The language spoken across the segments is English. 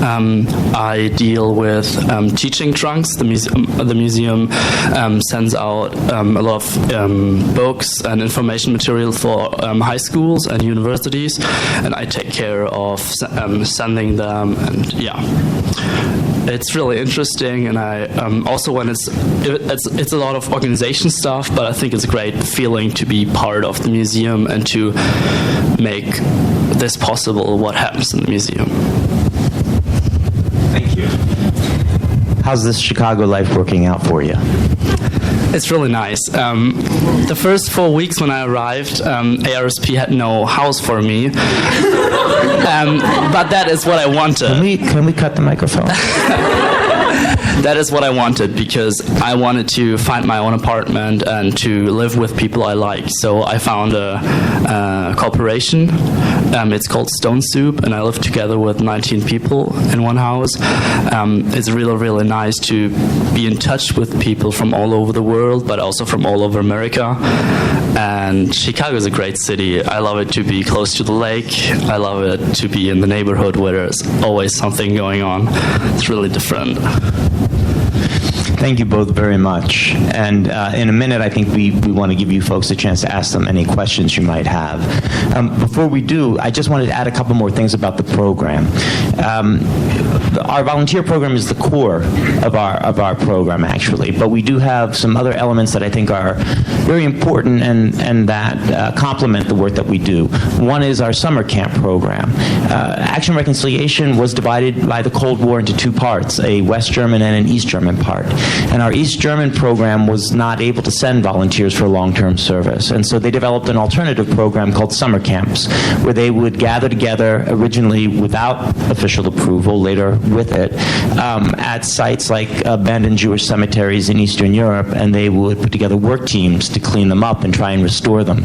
I deal with teaching trunks. The museum sends out a lot of books and information material for high schools and universities, and I take care of sending them. And yeah, it's really interesting. And I also, when it's a lot of organization stuff, but I think it's a great feeling to be part of the museum and to make this possible, what happens in the museum. Thank you. How's this Chicago life working out for you? It's really nice. The first 4 weeks when I arrived, ARSP had no house for me. But that is what I wanted. Can we cut the microphone? That is what I wanted, because I wanted to find my own apartment and to live with people I like. So I found a corporation. It's called Stone Soup, and I live together with 19 people in one house. It's really, really nice to be in touch with people from all over the world, but also from all over America. And Chicago is a great city. I love it to be close to the lake. I love it to be in the neighborhood where there's always something going on. It's really different. Thank you both very much. And in a minute, I think we want to give you folks a chance to ask them any questions you might have. Before we do, I just wanted to add a couple more things about the program. Our volunteer program is the core of our program, actually, but we do have some other elements that I think are very important and that complement the work that we do. One is our summer camp program. Action Reconciliation was divided by the Cold War into two parts, a West German and an East German part. And our East German program was not able to send volunteers for long-term service. And so they developed an alternative program called summer camps, where they would gather together, originally without official approval, later with it, at sites like abandoned Jewish cemeteries in Eastern Europe, and they would put together work teams to clean them up and try and restore them.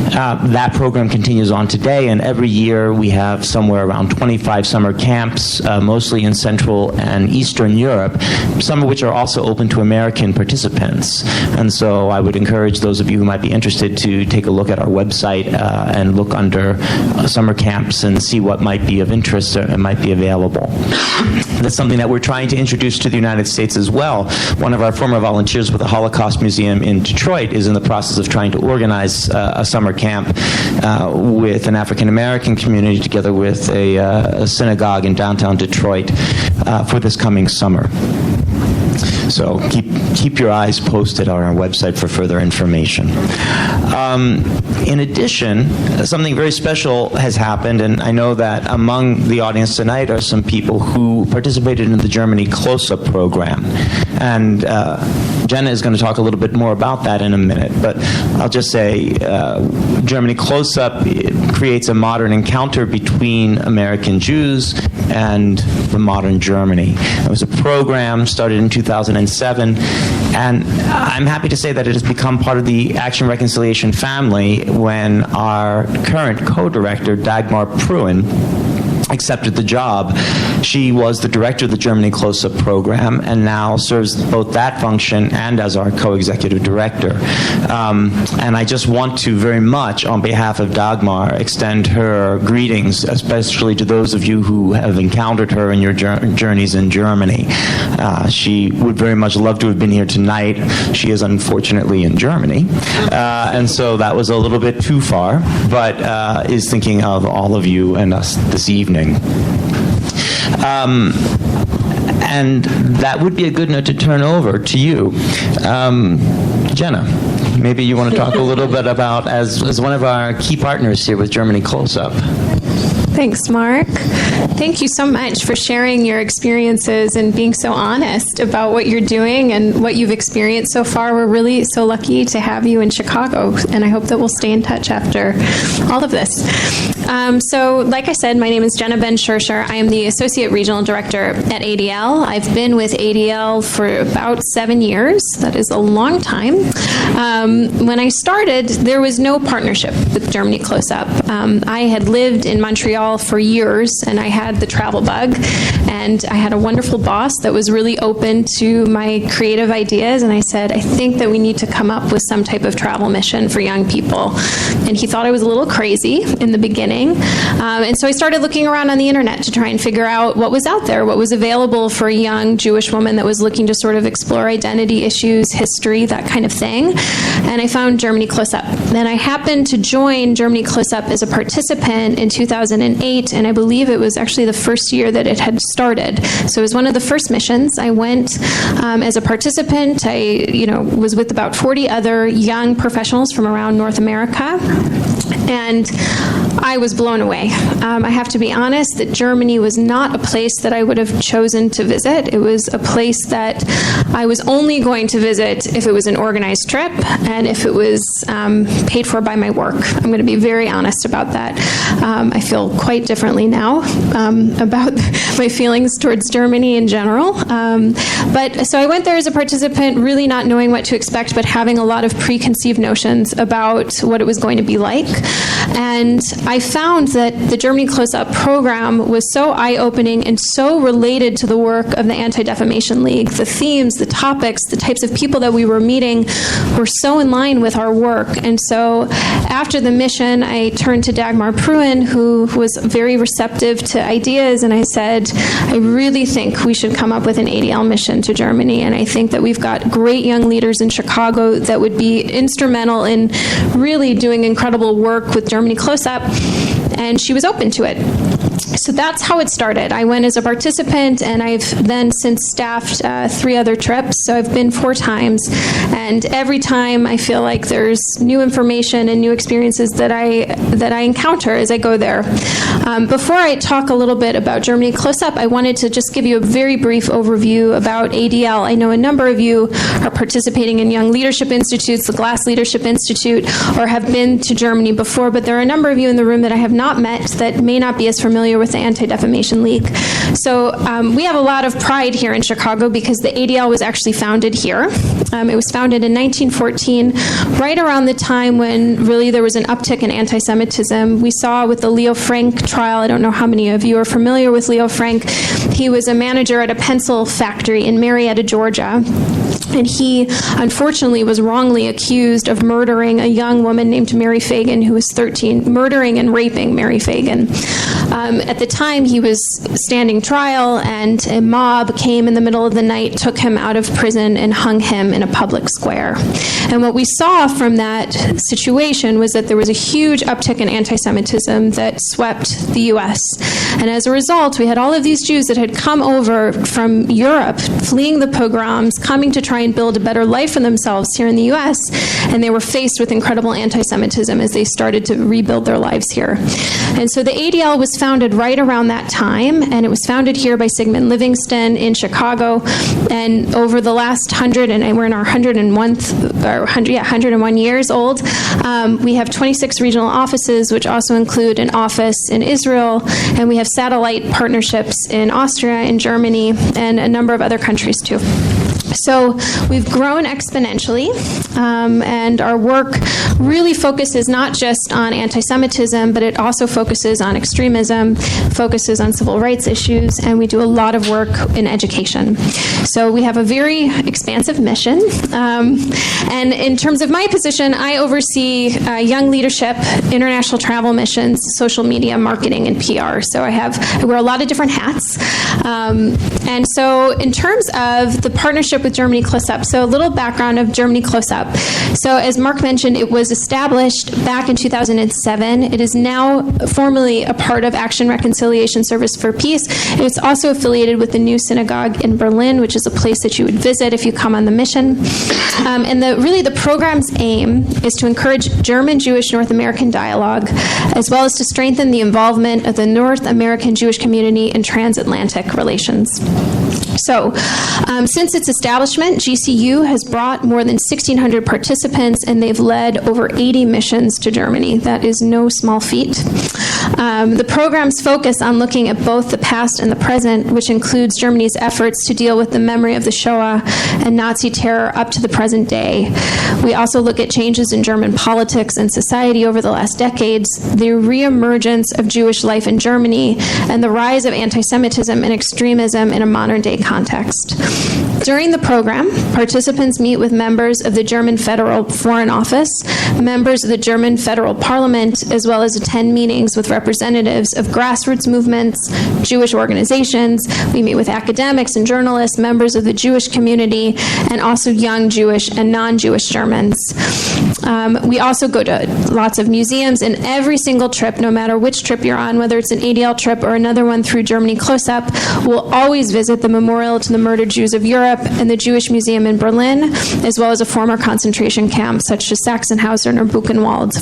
That program continues on today, and every year we have somewhere around 25 summer camps, mostly in Central and Eastern Europe, some of which are also open to American participants. And so I would encourage those of you who might be interested to take a look at our website and look under summer camps and see what might be of interest and might be available. That's something that we're trying to introduce to the United States as well. One of our former volunteers with the Holocaust Museum in Detroit is in the process of trying to organize a summer camp with an African American community together with a synagogue in downtown Detroit for this coming summer. So keep your eyes posted on our website for further information. In addition, something very special has happened, and I know that among the audience tonight are some people who participated in the Germany Close-Up program. And Jenna is going to talk a little bit more about that in a minute, but I'll just say Germany Close-Up creates a modern encounter between American Jews and the modern Germany. It was a program started in 2007, and I'm happy to say that it has become part of the Action Reconciliation family when our current co-director, Dagmar Pruin, accepted the job. She was the director of the Germany Close-Up program and now serves both that function and as our co-executive director. And I just want to very much, on behalf of Dagmar, extend her greetings, especially to those of you who have encountered her in your journeys in Germany. She would very much love to have been here tonight. She is unfortunately in Germany. And so that was a little bit too far, but is thinking of all of you and us this evening. And that would be a good note to turn over to you. Jenna, maybe you want to talk a little bit about, as one of our key partners here with Germany Close-Up. Thanks, Mark. Thank you so much for sharing your experiences and being so honest about what you're doing and what you've experienced so far. We're really so lucky to have you in Chicago, and I hope that we'll stay in touch after all of this. So, like I said, my name is Jenna Ben-Schercher. I am the Associate Regional Director at ADL. I've been with ADL for about 7 years. That is a long time. When I started, there was no partnership with Germany Close-Up. I had lived in Montreal for years, and I had the travel bug, and I had a wonderful boss that was really open to my creative ideas, and I said, I think that we need to come up with some type of travel mission for young people. And he thought I was a little crazy in the beginning, and so I started looking around on the internet to try and figure out what was out there, what was available for a young Jewish woman that was looking to sort of explore identity issues, history, that kind of thing. And I found Germany Close Up. Then I happened to join Germany Close Up as a participant in 2008, and I believe it was actually the first year that it had started. So it was one of the first missions. I went as a participant. I was with about 40 other young professionals from around North America, and I was blown away. I have to be honest that Germany was not a place that I would have chosen to visit. It was a place that I was only going to visit if it was an organized trip and if it was paid for by my work. I'm going to be very honest about that. I feel quite differently now about my feelings towards Germany in general. But so I went there as a participant, really not knowing what to expect, but having a lot of preconceived notions about what it was going to be like. And I found that the Germany Close Up program was so eye-opening and so related to the work of the Anti-Defamation League. The themes, the topics, the types of people that we were meeting were so in line with our work. And so after the mission, I turned to Dagmar Pruin, who was very receptive to ideas, and I said, I really think we should come up with an ADL mission to Germany, and I think that we've got great young leaders in Chicago that would be instrumental in really doing incredible work with Germany Close Up, and she was open to it. So that's how it started. I went as a participant, and I've then since staffed 3 other trips. So I've been 4 times, and every time I feel like there's new information and new experiences that I encounter as I go there. Before I talk a little bit about Germany Close Up, I wanted to just give you a very brief overview about ADL. I know a number of you are participating in Young Leadership Institutes, the Glass Leadership Institute, or have been to Germany before, but there are a number of you in the room that I have not met that may not be as familiar with the Anti-Defamation League. So we have a lot of pride here in Chicago because the ADL was actually founded here. It was founded in 1914, right around the time when really there was an uptick in anti-Semitism. We saw with the Leo Frank trial, I don't know how many of you are familiar with Leo Frank. He was a manager at a pencil factory in Marietta, Georgia. And he, unfortunately, was wrongly accused of murdering a young woman named Mary Fagan, who was 13, murdering and raping Mary Fagan. At the time, he was standing trial, and a mob came in the middle of the night, took him out of prison, and hung him in a public square. And what we saw from that situation was that there was a huge uptick in anti-Semitism that swept the U.S. And as a result, we had all of these Jews that had come over from Europe, fleeing the pogroms, coming to try and build a better life for themselves here in the U.S., and they were faced with incredible anti-Semitism as they started to rebuild their lives here. And so the ADL was founded right around that time, and it was founded here by Sigmund Livingston in Chicago. And over the last 100, and we're in our 101 years old, we have 26 regional offices, which also include an office in Israel, and we have satellite partnerships in Austria, in Germany, and a number of other countries too. So we've grown exponentially, and our work really focuses not just on anti-Semitism, but it also focuses on extremism, focuses on civil rights issues, and we do a lot of work in education. So we have a very expansive mission, and in terms of my position, I oversee young leadership, international travel missions, social media, marketing, and PR. So I wear a lot of different hats. And so in terms of the partnership with Germany Close Up, so a little background of Germany Close Up. So as Mark mentioned, it was established back in 2007. It is now formally a part of Action Reconciliation Service for Peace. It's also affiliated with the New Synagogue in Berlin, which is a place that you would visit if you come on the mission. And the program's aim is to encourage German-Jewish North American dialogue, as well as to strengthen the involvement of the North American Jewish community in transatlantic relations. So, since its establishment, GCU has brought more than 1,600 participants, and they've led over 80 missions to Germany. That is no small feat. The programs focus on looking at both the past and the present, which includes Germany's efforts to deal with the memory of the Shoah and Nazi terror up to the present day. We also look at changes in German politics and society over the last decades, the reemergence of Jewish life in Germany, and the rise of anti-Semitism and extremism in a modern-day context. During the program, participants meet with members of the German Federal Foreign Office, members of the German Federal Parliament, as well as attend meetings with representatives of grassroots movements, Jewish organizations. We meet with academics and journalists, members of the Jewish community, and also young Jewish and non-Jewish Germans. We also go to lots of museums, and every single trip, no matter which trip you're on, whether it's an ADL trip or another one through Germany Close-Up, we'll always visit the Memorial to the Murdered Jews of Europe and the Jewish Museum in Berlin, as well as a former concentration camp such as Sachsenhausen or Buchenwald.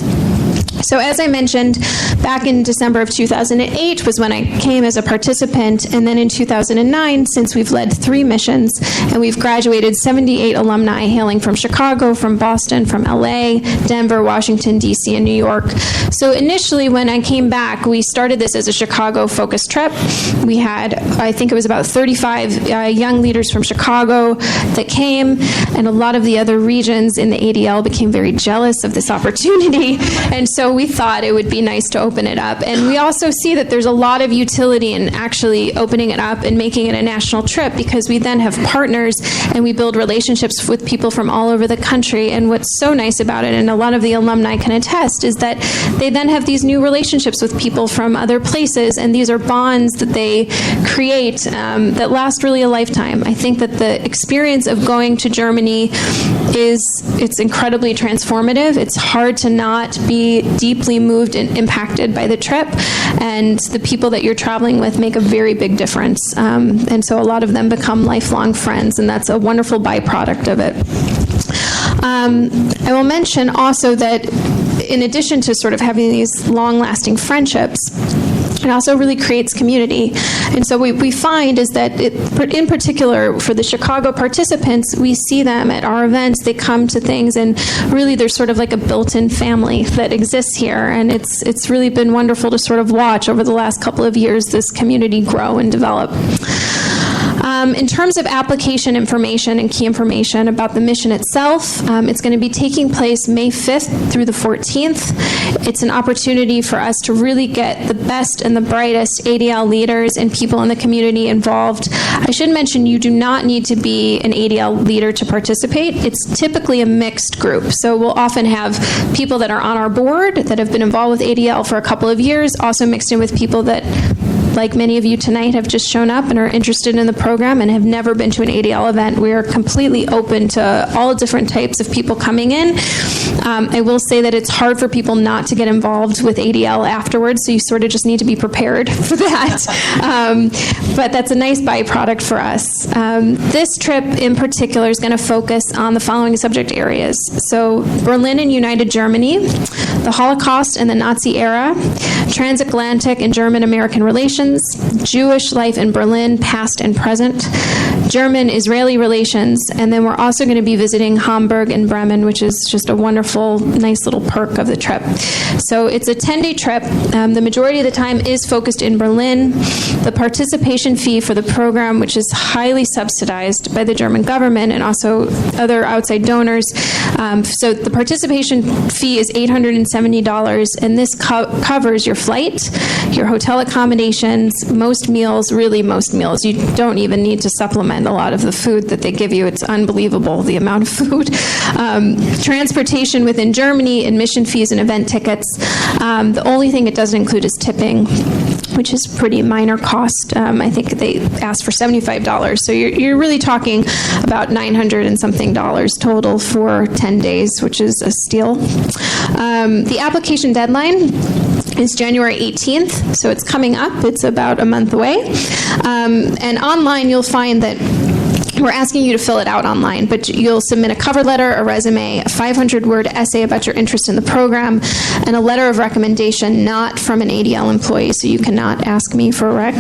So as I mentioned, back in December of 2008 was when I came as a participant, and then in 2009, since we've led 3 missions, and we've graduated 78 alumni hailing from Chicago, from Boston, from LA, Denver, Washington, D.C., and New York. So initially, when I came back, we started this as a Chicago-focused trip. We had, I think it was about 35 young leaders from Chicago that came, and a lot of the other regions in the ADL became very jealous of this opportunity, and so we thought it would be nice to open it up. And we also see that there's a lot of utility in actually opening it up and making it a national trip, because we then have partners and we build relationships with people from all over the country. And what's so nice about it, and a lot of the alumni can attest, is that they then have these new relationships with people from other places, and these are bonds that they create that last really a lifetime. I think that the experience of going to Germany it's incredibly transformative. It's hard to not be deeply moved and impacted by the trip, and the people that you're traveling with make a very big difference. And so a lot of them become lifelong friends, and that's a wonderful byproduct of it. I will mention also that in addition to sort of having these long-lasting friendships, it also really creates community. And so what we find is that, in particular, for the Chicago participants, we see them at our events. They come to things, and really there's sort of like a built-in family that exists here. And it's really been wonderful to sort of watch over the last couple of years this community grow and develop. In terms of application information and key information about the mission itself, it's going to be taking place May 5th through the 14th. It's an opportunity for us to really get the best and the brightest ADL leaders and people in the community involved. I should mention you do not need to be an ADL leader to participate. It's typically a mixed group. So we'll often have people that are on our board that have been involved with ADL for a couple of years, also mixed in with people that, like many of you tonight, have just shown up and are interested in the program and have never been to an ADL event. We are completely open to all different types of people coming in. I will say that it's hard for people not to get involved with ADL afterwards, so you sort of just need to be prepared for that. But that's a nice byproduct for us. This trip in particular is going to focus on the following subject areas. So Berlin and United Germany, the Holocaust and the Nazi era, transatlantic and German-American relations, Jewish life in Berlin, past and present, German-Israeli relations, and then we're also going to be visiting Hamburg and Bremen, which is just a wonderful, nice little perk of the trip. So it's a 10-day trip. The majority of the time is focused in Berlin. The participation fee for the program, which is highly subsidized by the German government and also other outside donors. So the participation fee is $870, and this covers your flight, your hotel accommodations, most meals, really most meals. You don't even need to supplement a lot of the food that they give you. It's unbelievable, the amount of food. Transportation within Germany, admission fees and event tickets. The only thing it doesn't include is tipping, which is pretty minor cost. I think they asked for $75. So you're really talking about $900 and something total for 10 days, which is a steal. The application deadline is January 18th, so it's coming up. It's about a month away. And online you'll find that we're asking you to fill it out online, but you'll submit a cover letter, a resume, a 500-word essay about your interest in the program, and a letter of recommendation not from an ADL employee, so you cannot ask me for a rec.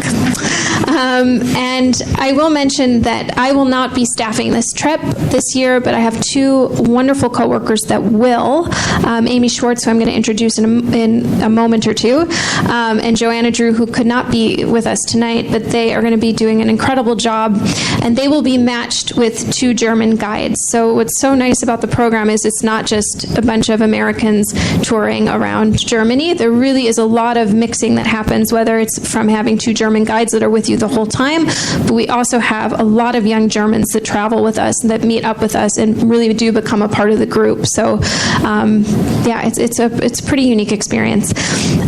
And I will mention that I will not be staffing this trip this year, but I have two wonderful coworkers that will. Amy Schwartz, who I'm going to introduce in a moment or two, and Joanna Drew, who could not be with us tonight, but they are going to be doing an incredible job, and they will be matched with two German guides. So what's so nice about the program is it's not just a bunch of Americans touring around Germany. There really is a lot of mixing that happens, whether it's from having two German guides that are with you the whole time, but we also have a lot of young Germans that travel with us and that meet up with us and really do become a part of the group. So it's a pretty unique experience.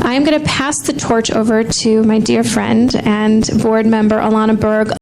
I'm going to pass the torch over to my dear friend and board member Alana Berg.